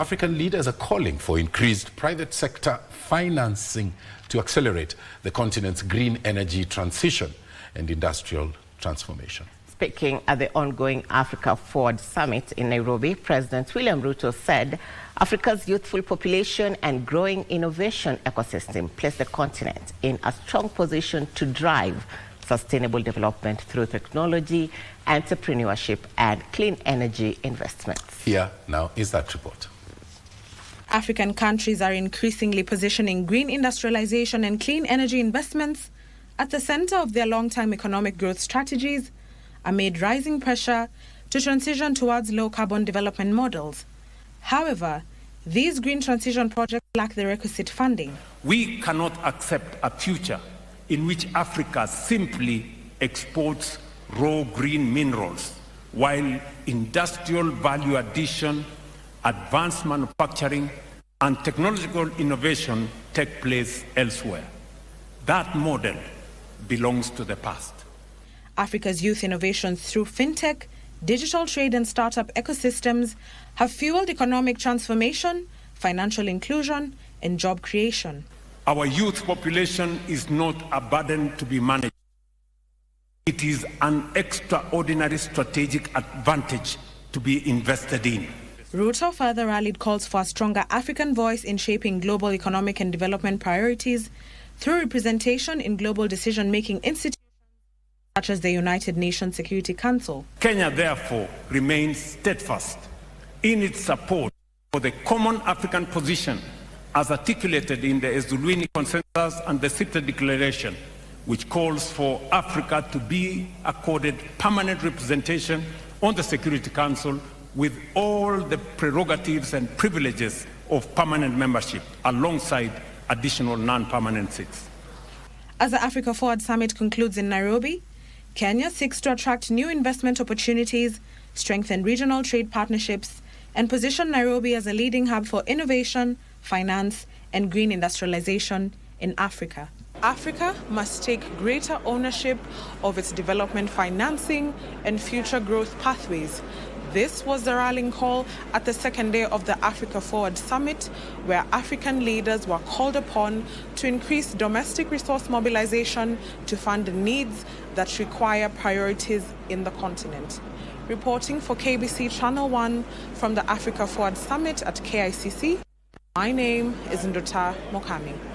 African leaders are calling for increased private sector financing to accelerate the continent's green energy transition and industrial transformation. Speaking at the ongoing Africa Forward Summit in Nairobi, President William Ruto said Africa's youthful population and growing innovation ecosystem place the continent in a strong position to drive sustainable development through technology, entrepreneurship, and clean energy investments. Here now is that report. African countries are increasingly positioning green industrialization and clean energy investments at the center of their long-term economic growth strategies amid rising pressure to transition towards low-carbon development models. However, these green transition projects lack the requisite funding. We cannot accept a future in which Africa simply exports raw green minerals, while industrial value addition, advanced manufacturing, and technological innovation take place elsewhere. That model belongs to the past. Africa's youth innovations through fintech, digital trade, and startup ecosystems have fueled economic transformation, financial inclusion, and job creation. Our youth population is not a burden to be managed. It is an extraordinary strategic advantage to be invested in. Ruto further rallied calls for a stronger African voice in shaping global economic and development priorities through representation in global decision-making institutions such as the United Nations Security Council. Kenya, therefore, remains steadfast in its support for the common African position as articulated in the Ezulwini Consensus and the City Declaration, which calls for Africa to be accorded permanent representation on the Security Council with all the prerogatives and privileges of permanent membership, alongside additional non-permanent seats. As the Africa Forward Summit concludes in Nairobi, Kenya seeks to attract new investment opportunities, strengthen regional trade partnerships, and position Nairobi as a leading hub for innovation, finance, and green industrialization in Africa. Africa must take greater ownership of its development financing and future growth pathways. This was the rallying call at the second day of the Africa Forward Summit, where African leaders were called upon to increase domestic resource mobilization to fund needs that require priorities in the continent. Reporting for KBC Channel 1 from the Africa Forward Summit at KICC, my name is Ndota Mokami.